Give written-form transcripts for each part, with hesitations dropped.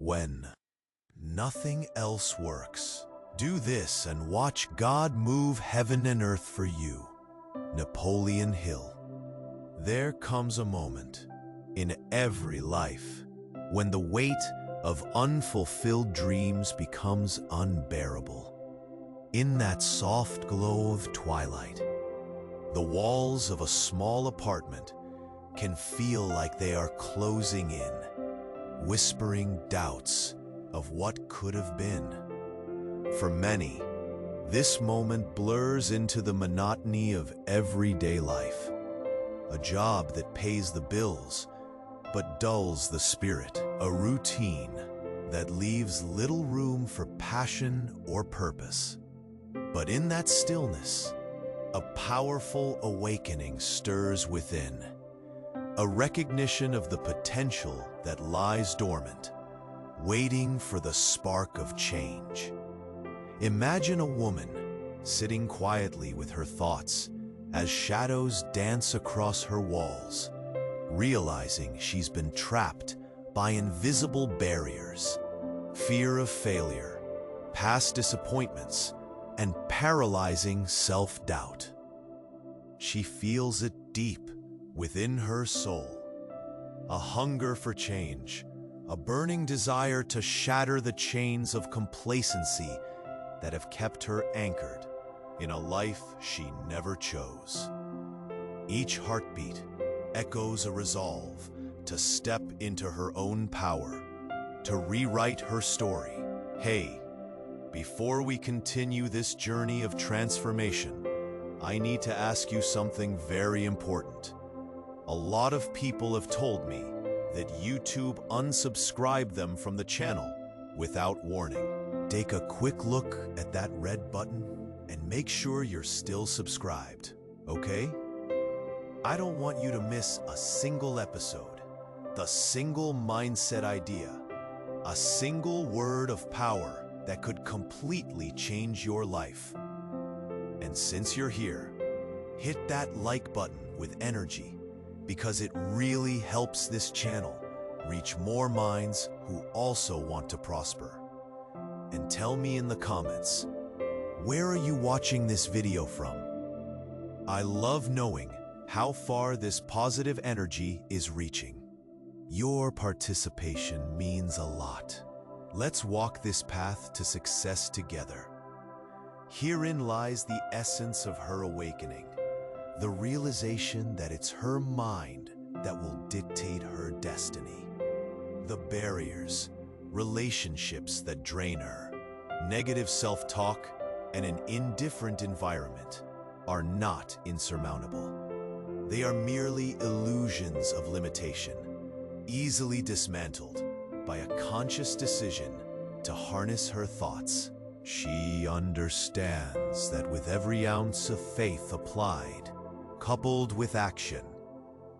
When nothing else works, do this and watch God move heaven and earth for you. Napoleon Hill. There comes a moment in every life when the weight of unfulfilled dreams becomes unbearable. In that soft glow of twilight, the walls of a small apartment can feel like they are closing in, whispering doubts of what could have been. For many, this moment blurs into the monotony of everyday life. A job that pays the bills but dulls the spirit. A routine that leaves little room for passion or purpose. But in that stillness, a powerful awakening stirs within. A recognition of the potential that lies dormant, waiting for the spark of change. Imagine a woman sitting quietly with her thoughts as shadows dance across her walls, realizing she's been trapped by invisible barriers, fear of failure, past disappointments, and paralyzing self-doubt. She feels it deep within her soul, a hunger for change, a burning desire to shatter the chains of complacency that have kept her anchored in a life she never chose. Each heartbeat echoes a resolve to step into her own power, to rewrite her story. Hey, before we continue this journey of transformation, I need to ask you something very important. A lot of people have told me that YouTube unsubscribed them from the channel without warning. Take a quick look at that red button and make sure you're still subscribed, okay? I don't want you to miss a single episode, the single mindset idea, a single word of power that could completely change your life. And since you're here, hit that like button with energy, because it really helps this channel reach more minds who also want to prosper. And tell me in the comments, where are you watching this video from? I love knowing how far this positive energy is reaching. Your participation means a lot. Let's walk this path to success together. Herein lies the essence of her awakening, the realization that it's her mind that will dictate her destiny. The barriers, relationships that drain her, negative self-talk, and an indifferent environment are not insurmountable. They are merely illusions of limitation, easily dismantled by a conscious decision to harness her thoughts. She understands that with every ounce of faith applied, coupled with action,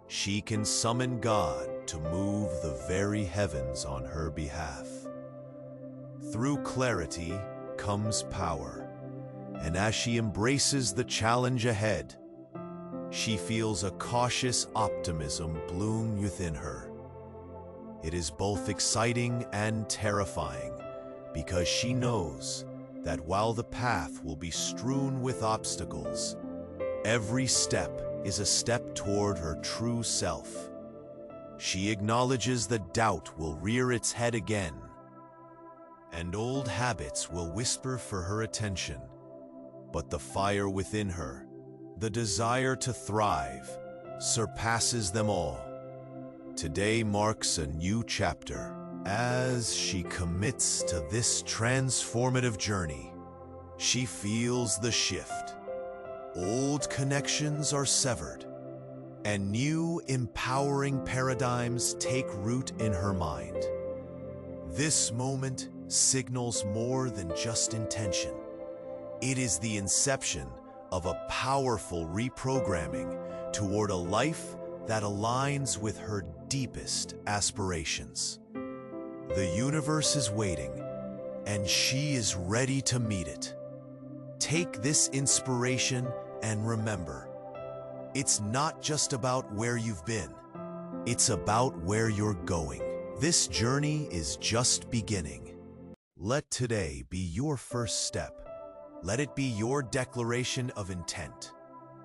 she can summon God to move the very heavens on her behalf. Through clarity comes power, and as she embraces the challenge ahead, she feels a cautious optimism bloom within her. It is both exciting and terrifying, because she knows that while the path will be strewn with obstacles, every step is a step toward her true self. She acknowledges that doubt will rear its head again, and old habits will whisper for her attention. But the fire within her, the desire to thrive, surpasses them all. Today marks a new chapter. As she commits to this transformative journey, she feels the shift. Old connections are severed, and new empowering paradigms take root in her mind. This moment signals more than just intention. It is the inception of a powerful reprogramming toward a life that aligns with her deepest aspirations. The universe is waiting, and she is ready to meet it. Take this inspiration and remember, it's not just about where you've been, it's about where you're going. This journey is just beginning. Let today be your first step. Let it be your declaration of intent,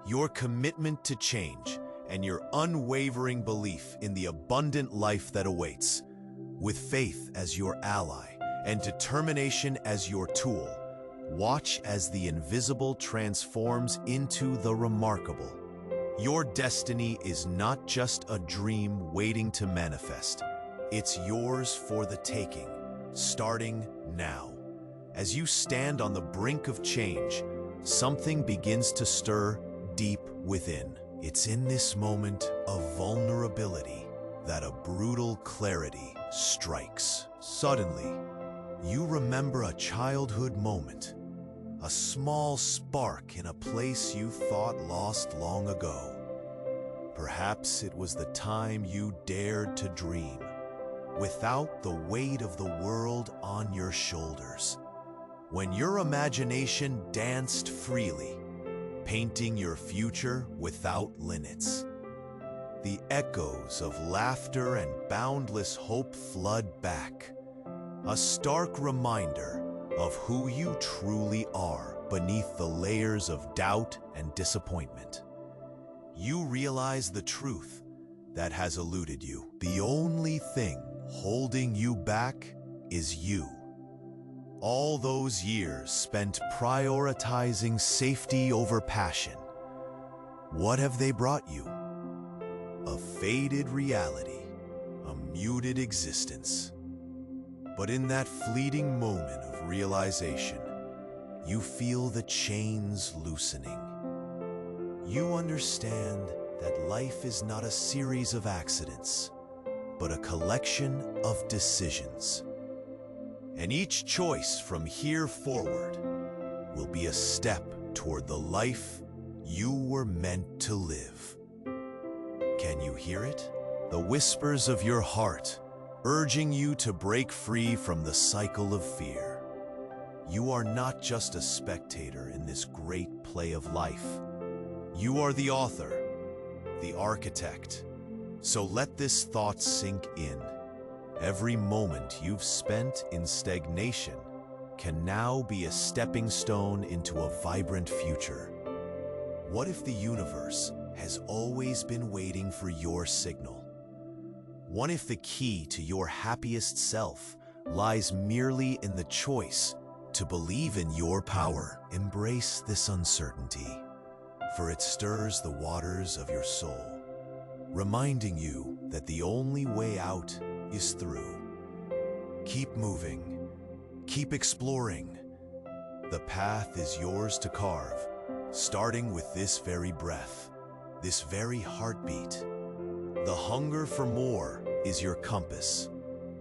your commitment to change, and your unwavering belief in the abundant life that awaits. With faith as your ally and determination as your tool, watch as the invisible transforms into the remarkable. Your destiny is not just a dream waiting to manifest. It's yours for the taking, starting now. As you stand on the brink of change, something begins to stir deep within. It's in this moment of vulnerability that a brutal clarity strikes. Suddenly, you remember a childhood moment, a small spark in a place you thought lost long ago. Perhaps it was the time you dared to dream, without the weight of the world on your shoulders. When your imagination danced freely, painting your future without limits. The echoes of laughter and boundless hope flood back, a stark reminder of who you truly are beneath the layers of doubt and disappointment. You realize the truth that has eluded you. The only thing holding you back is you. All those years spent prioritizing safety over passion. What have they brought you? A faded reality, a muted existence. But in that fleeting moment of realization, you feel the chains loosening. You understand that life is not a series of accidents, but a collection of decisions. And each choice from here forward will be a step toward the life you were meant to live. Can you hear it? The whispers of your heart, urging you to break free from the cycle of fear. You are not just a spectator in this great play of life. You are the author, the architect. So let this thought sink in. Every moment you've spent in stagnation can now be a stepping stone into a vibrant future. What if the universe has always been waiting for your signal? What if the key to your happiest self lies merely in the choice to believe in your power? Embrace this uncertainty, for it stirs the waters of your soul, reminding you that the only way out is through. Keep moving, keep exploring. The path is yours to carve, starting with this very breath, this very heartbeat. The hunger for more is your compass.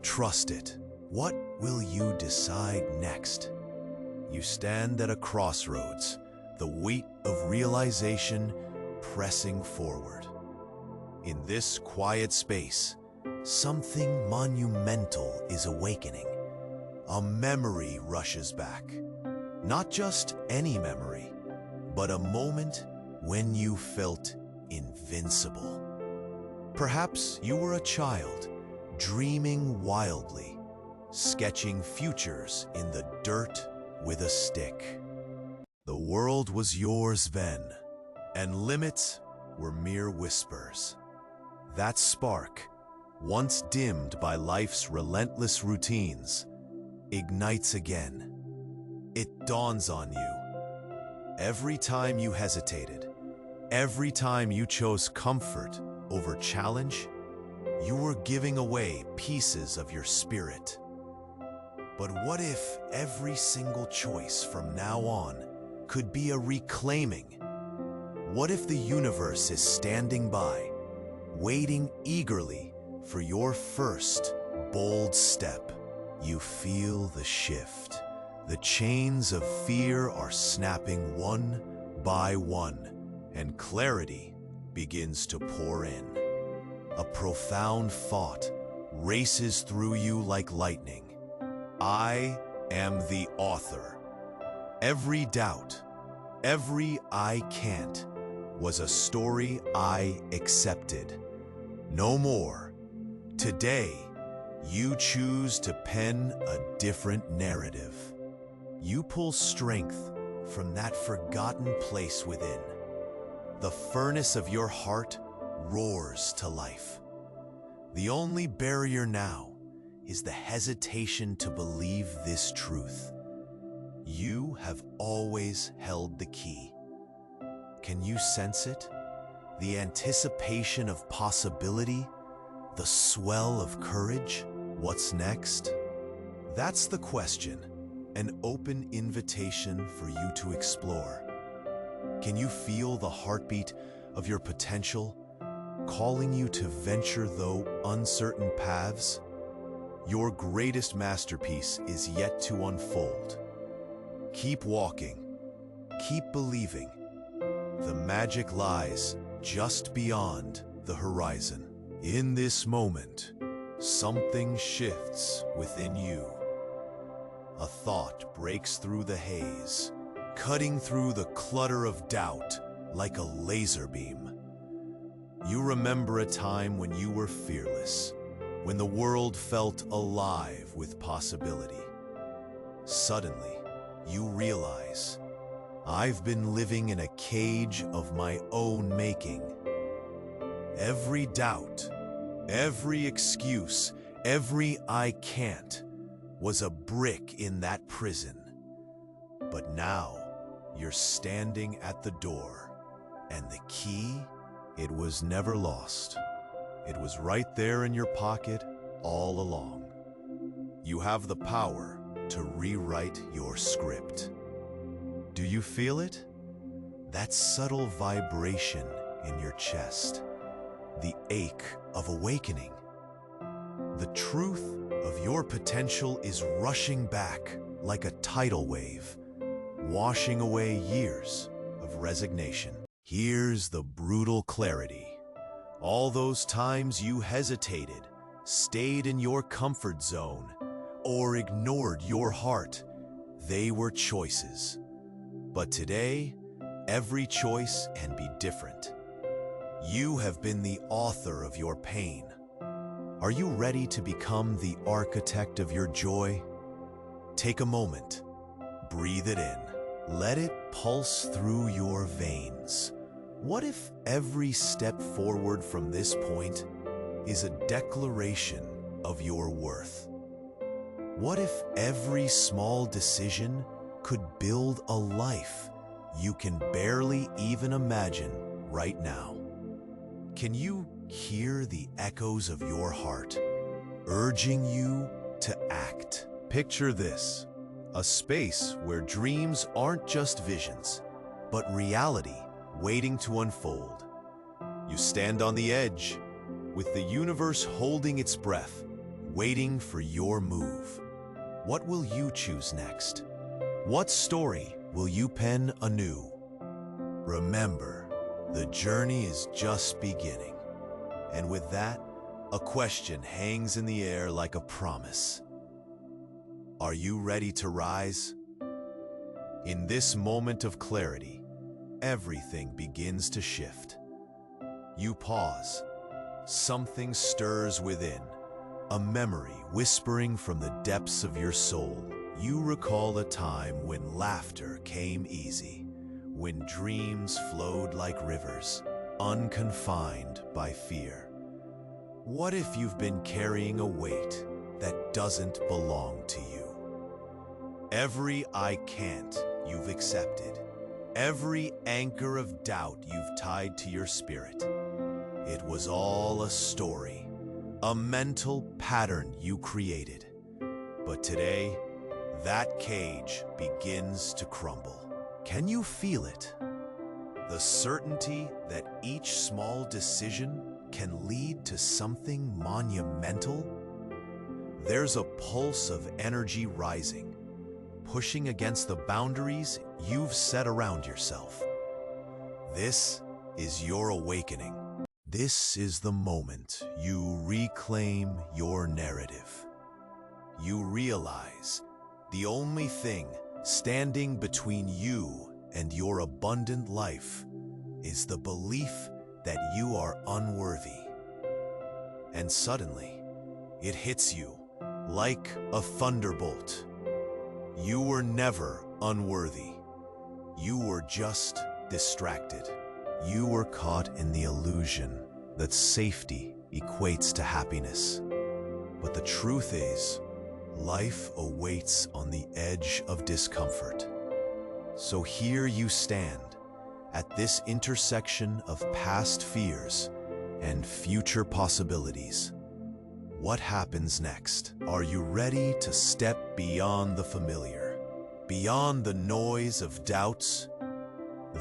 Trust it. What will you decide next? You stand at a crossroads, the weight of realization pressing forward. In this quiet space, something monumental is awakening. A memory rushes back. Not just any memory, but a moment when you felt invincible. Perhaps you were a child, dreaming wildly, sketching futures in the dirt with a stick. The world was yours then, and limits were mere whispers. That spark, once dimmed by life's relentless routines, ignites again. It dawns on you. Every time you hesitated, every time you chose comfort over challenge, you were giving away pieces of your spirit. But what if every single choice from now on could be a reclaiming? What if the universe is standing by, waiting eagerly for your first bold step? You feel the shift. The chains of fear are snapping one by one, and clarity begins to pour in. A profound thought races through you like lightning. I am the author. Every doubt, every I can't, was a story I accepted. No more. Today, You choose to pen a different narrative. You pull strength from that forgotten place within. The furnace of your heart roars to life. The only barrier now is the hesitation to believe this truth. You have always held the key. Can you sense it? The anticipation of possibility? The swell of courage? What's next? That's the question, an open invitation for you to explore. Can you feel the heartbeat of your potential, calling you to venture those uncertain paths? Your greatest masterpiece is yet to unfold. Keep walking, keep believing. The magic lies just beyond the horizon. In this moment, something shifts within you. A thought breaks through the haze, cutting through the clutter of doubt like a laser beam. You remember a time when you were fearless, when the world felt alive with possibility. Suddenly, you realize, I've been living in a cage of my own making. Every doubt, every excuse, every "I can't" was a brick in that prison. But now, you're standing at the door, and the key, it was never lost. It was right there in your pocket all along. You have the power to rewrite your script. Do you feel it? That subtle vibration in your chest, the ache of awakening. The truth of your potential is rushing back like a tidal wave, washing away years of resignation. Here's the brutal clarity. All those times you hesitated, stayed in your comfort zone, or ignored your heart, they were choices. But today, every choice can be different. You have been the author of your pain. Are you ready to become the architect of your joy? Take a moment, breathe it in, let it pulse through your veins. What if every step forward from this point is a declaration of your worth? What if every small decision could build a life you can barely even imagine right now? Can you hear the echoes of your heart, urging you to act? Picture this, a space where dreams aren't just visions, but reality waiting to unfold. You stand on the edge, with the universe holding its breath, waiting for your move. What will you choose next? What story will you pen anew? Remember, the journey is just beginning. And with that, a question hangs in the air like a promise. Are you ready to rise? In this moment of clarity, everything begins to shift. You pause. Something stirs within, a memory whispering from the depths of your soul. You recall a time when laughter came easy, when dreams flowed like rivers, unconfined by fear. What if you've been carrying a weight that doesn't belong to you? Every "I can't" you've accepted, every anchor of doubt you've tied to your spirit, it was all a story, a mental pattern you created. But today, that cage begins to crumble. Can you feel it? The certainty that each small decision can lead to something monumental? There's a pulse of energy rising, pushing against the boundaries you've set around yourself. This is your awakening. This is the moment you reclaim your narrative. You realize the only thing standing between you and your abundant life is the belief that you are unworthy. And suddenly, It hits you like a thunderbolt. You were never unworthy. You were just distracted. You were caught in the illusion that safety equates to happiness. But the truth is, life awaits on the edge of discomfort. So here you stand, at this intersection of past fears and future possibilities. What happens next? Are you ready to step beyond the familiar, beyond the noise of doubts?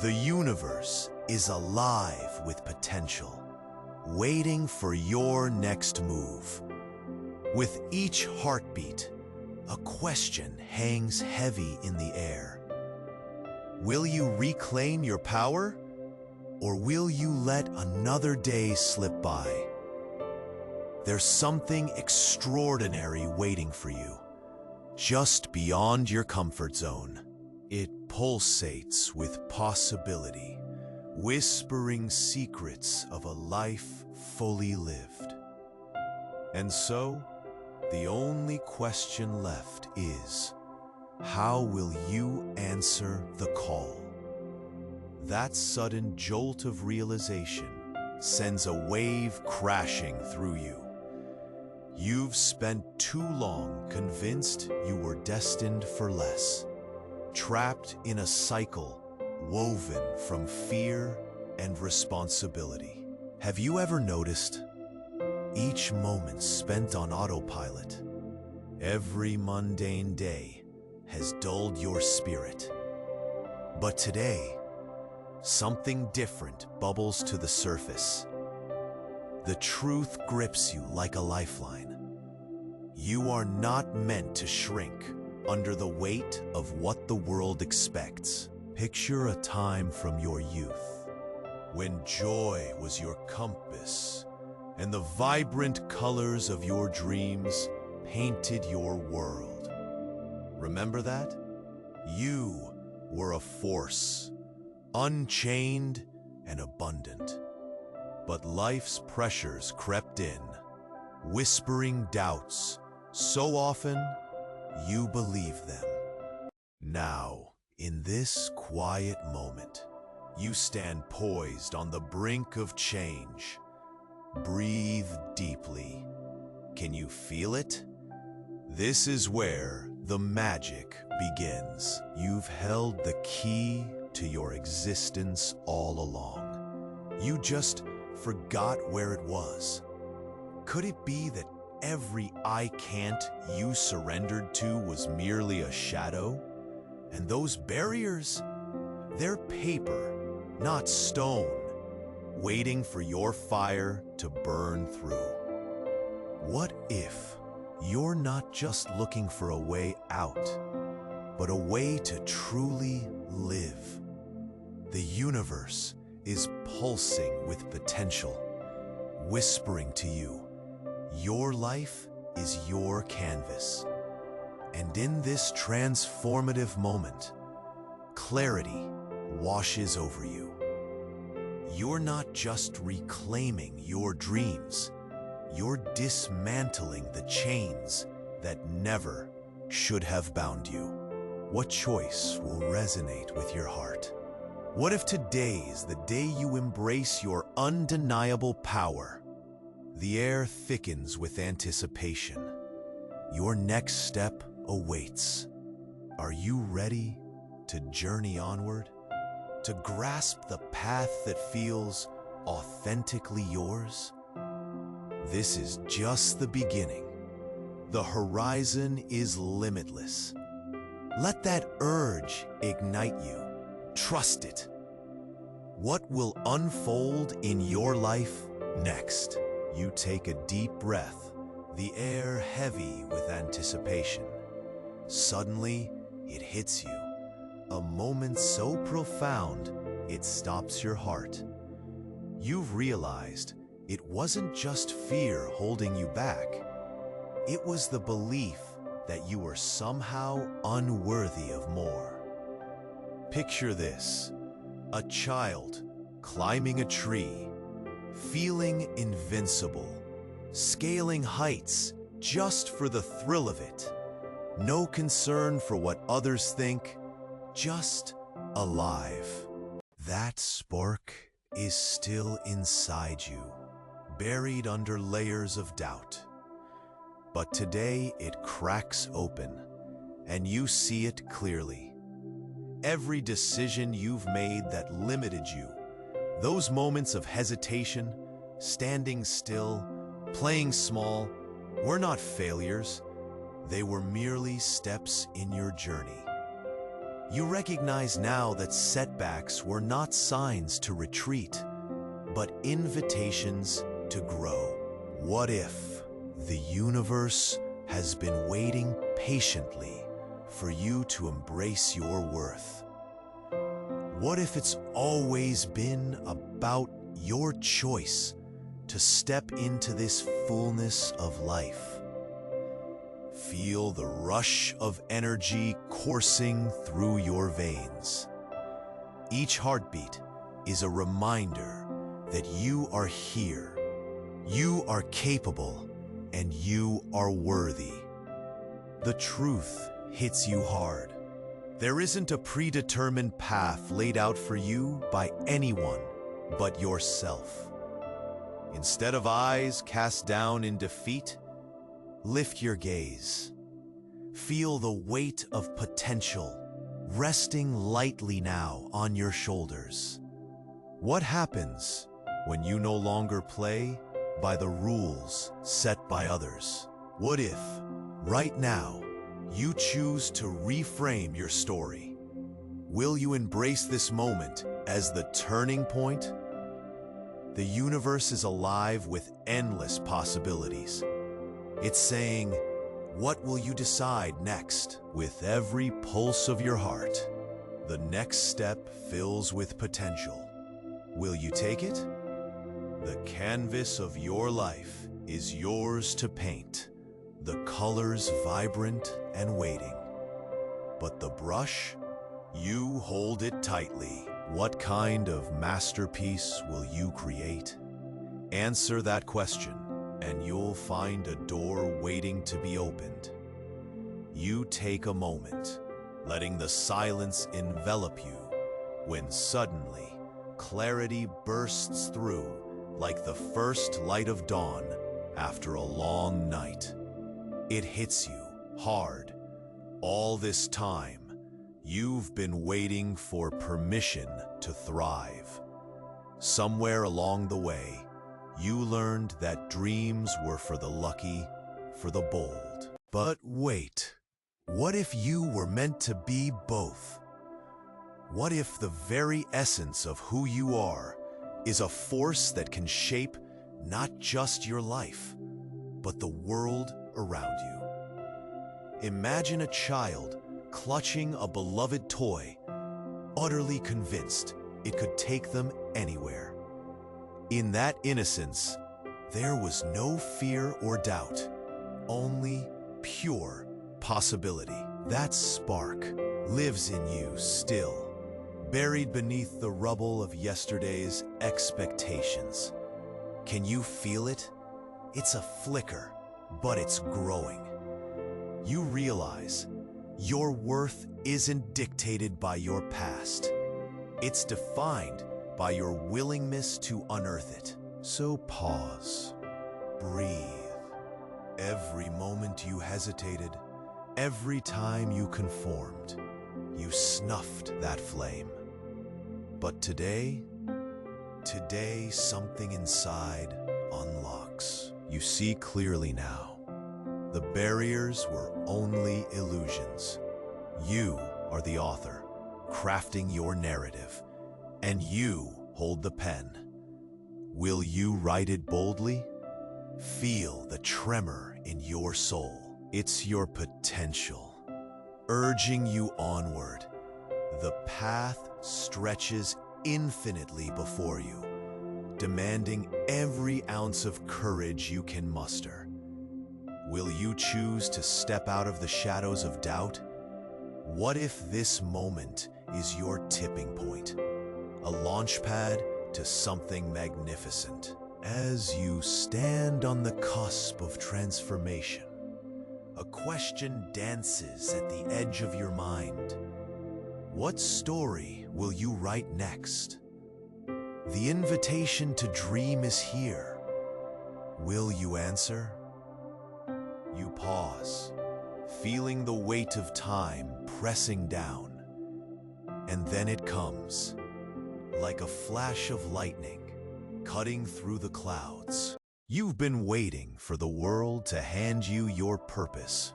The universe is alive with potential, waiting for your next move. With each heartbeat, a question hangs heavy in the air. Will you reclaim your power, or will you let another day slip by? There's something extraordinary waiting for you, just beyond your comfort zone. It pulsates with possibility, whispering secrets of a life fully lived. And so, the only question left is, how will you answer the call? That sudden jolt of realization sends a wave crashing through you. You've spent too long convinced you were destined for less, trapped in a cycle woven from fear and responsibility. Have you ever noticed? Each moment spent on autopilot, every mundane day, has dulled your spirit. But today, something different bubbles to the surface. The truth grips you like a lifeline. You are not meant to shrink under the weight of what the world expects. Picture a time from your youth, when joy was your compass, and the vibrant colors of your dreams painted your world. Remember that? You were a force, unchained and abundant. But life's pressures crept in, whispering doubts. So often, you believed them. Now, in this quiet moment, you stand poised on the brink of change. Breathe deeply. Can you feel it? This is where the magic begins. You've held the key to your existence all along. You just forgot where it was. Could it be that every I can't you surrendered to was merely a shadow? And those barriers, they're paper, not stone, waiting for your fire to burn through. What if you're not just looking for a way out, but a way to truly live? The universe is pulsing with potential, whispering to you, your life is your canvas. And in this transformative moment, clarity washes over you. You're not just reclaiming your dreams, you're dismantling the chains that never should have bound you. What choice will resonate with your heart? What if today's the day you embrace your undeniable power? The air thickens with anticipation. Your next step awaits. Are you ready to journey onward? To grasp the path that feels authentically yours? This is just the beginning. The horizon is limitless. Let that urge ignite you. Trust it. What will unfold in your life next? You take a deep breath, the air heavy with anticipation. Suddenly, it hits you. A moment so profound, it stops your heart. You've realized it wasn't just fear holding you back. It was the belief that you were somehow unworthy of more. Picture this: a child climbing a tree, feeling invincible, scaling heights just for the thrill of it. No concern for what others think, just alive. That spark is still inside you, buried under layers of doubt. But today it cracks open, and you see it clearly. Every decision you've made that limited you, those moments of hesitation, standing still, playing small, were not failures. They were merely steps in your journey. You recognize now that setbacks were not signs to retreat, but invitations to grow. What if the universe has been waiting patiently for you to embrace your worth? What if it's always been about your choice to step into this fullness of life? Feel the rush of energy coursing through your veins. Each heartbeat is a reminder that you are here, you are capable, and you are worthy. The truth hits you hard. There isn't a predetermined path laid out for you by anyone but yourself. Instead of eyes cast down in defeat, lift your gaze. Feel the weight of potential resting lightly now on your shoulders. What happens when you no longer play by the rules set by others? What if, right now, you choose to reframe your story? Will you embrace this moment as the turning point? The universe is alive with endless possibilities. It's saying, what will you decide next? With every pulse of your heart, the next step fills with potential. Will you take it? The canvas of your life is yours to paint, the colors vibrant and waiting. But the brush, you hold it tightly. What kind of masterpiece will you create? Answer that question, and you'll find a door waiting to be opened. You take a moment, letting the silence envelop you, when suddenly clarity bursts through like the first light of dawn after a long night. It hits you hard. All this time, you've been waiting for permission to thrive. Somewhere along the way, you learned that dreams were for the lucky, for the bold. But wait, what if you were meant to be both? What if the very essence of who you are is a force that can shape not just your life, but the world around you? Imagine a child clutching a beloved toy, utterly convinced it could take them anywhere. In that innocence, there was no fear or doubt, only pure possibility. That spark lives in you still, buried beneath the rubble of yesterday's expectations. Can you feel it? It's a flicker, but it's growing. You realize your worth isn't dictated by your past. It's defined by your willingness to unearth it. So pause, breathe. Every moment you hesitated, every time you conformed, you snuffed that flame. But today something inside unlocks. You see clearly now. The barriers were only illusions. You are the author, crafting your narrative, and you hold the pen. Will you write it boldly? Feel the tremor in your soul. It's your potential, urging you onward. The path stretches infinitely before you, demanding every ounce of courage you can muster. Will you choose to step out of the shadows of doubt? What if this moment is your tipping point, a launchpad to something magnificent? As you stand on the cusp of transformation, a question dances at the edge of your mind. What story will you write next? The invitation to dream is here. Will you answer? You pause, feeling the weight of time pressing down. And then it comes, like a flash of lightning, cutting through the clouds. You've been waiting for the world to hand you your purpose.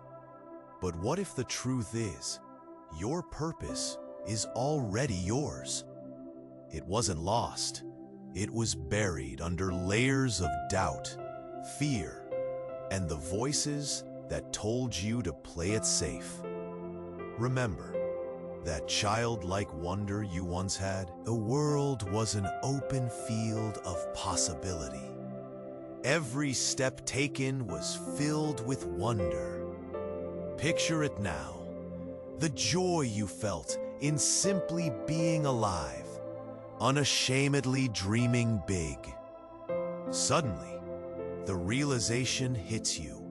But what if the truth is, your purpose is already yours? It wasn't lost. It was buried under layers of doubt, fear, and the voices that told you to play it safe. Remember that childlike wonder you once had? The world was an open field of possibility. Every step taken was filled with wonder. Picture it now, the joy you felt in simply being alive, unashamedly dreaming big. Suddenly, the realization hits you.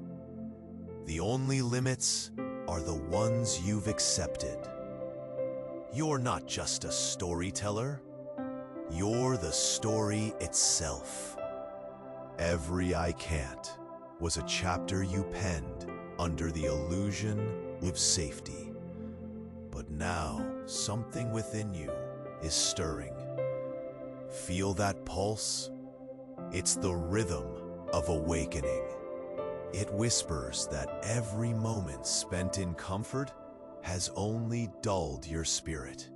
The only limits are the ones you've accepted. You're not just a storyteller, you're the story itself. Every I can't was a chapter you penned under the illusion of safety. But now, something within you is stirring. Feel that pulse? It's the rhythm of awakening. It whispers that every moment spent in comfort has only dulled your spirit.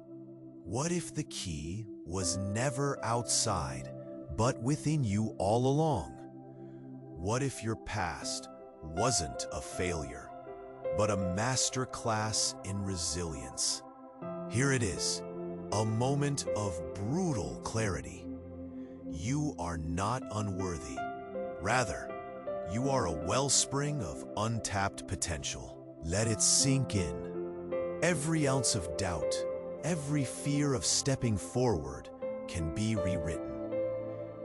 What if the key was never outside, but within you all along? What if your past wasn't a failure, but a masterclass in resilience? Here it is, a moment of brutal clarity. You are not unworthy. Rather, you are a wellspring of untapped potential. Let it sink in. Every ounce of doubt, every fear of stepping forward can be rewritten.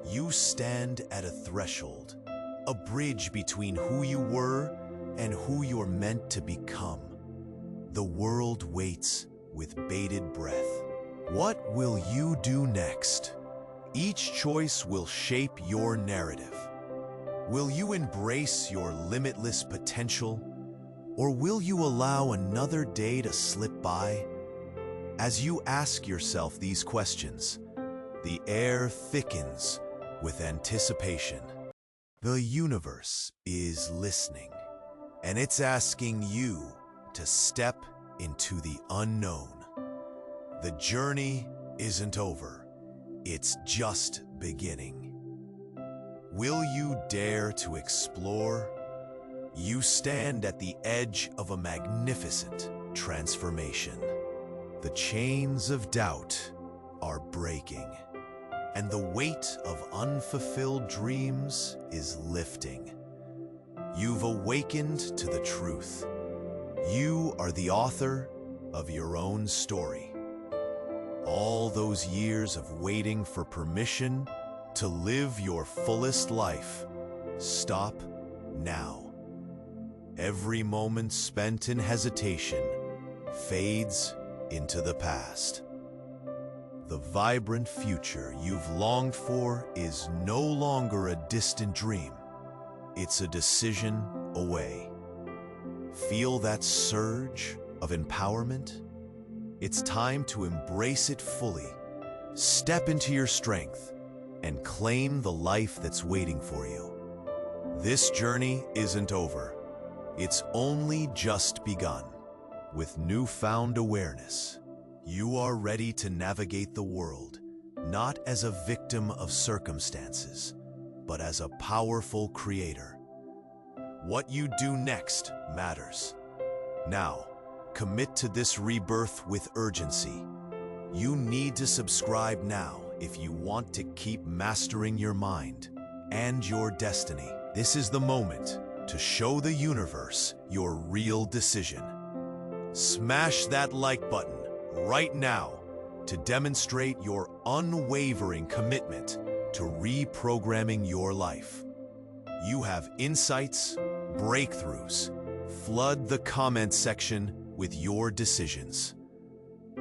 You stand at a threshold, a bridge between who you were and who you're meant to become. The world waits with bated breath. What will you do next? Each choice will shape your narrative. Will you embrace your limitless potential, or will you allow another day to slip by? As you ask yourself these questions, the air thickens with anticipation. The universe is listening, and it's asking you to step into the unknown. The journey isn't over, it's just beginning. Will you dare to explore? You stand at the edge of a magnificent transformation. The chains of doubt are breaking, and the weight of unfulfilled dreams is lifting. You've awakened to the truth. You are the author of your own story. All those years of waiting for permission to live your fullest life stop now. Every moment spent in hesitation fades into the past. The vibrant future you've longed for is no longer a distant dream. It's a decision away. Feel that surge of empowerment? It's time to embrace it fully. Step into your strength and claim the life that's waiting for you. This journey isn't over. It's only just begun. With newfound awareness, you are ready to navigate the world, not as a victim of circumstances, but as a powerful creator. What you do next matters. Now, commit to this rebirth with urgency. You need to subscribe now if you want to keep mastering your mind and your destiny. This is the moment to show the universe your real decision. Smash that like button right now to demonstrate your unwavering commitment to reprogramming your life. You have insights, breakthroughs, Flood the comment section with your decisions.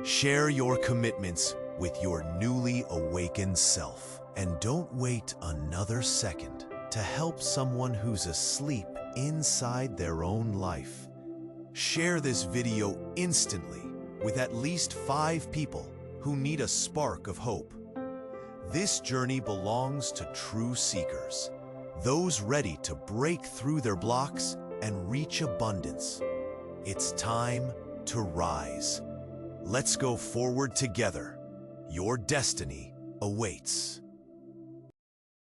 Share your commitments with your newly awakened self. And don't wait another second to help someone who's asleep inside their own life. Share this video instantly with at least 5 people who need a spark of hope. This journey belongs to true seekers, those ready to break through their blocks and reach abundance. It's time to rise. Let's go forward together. Your destiny awaits.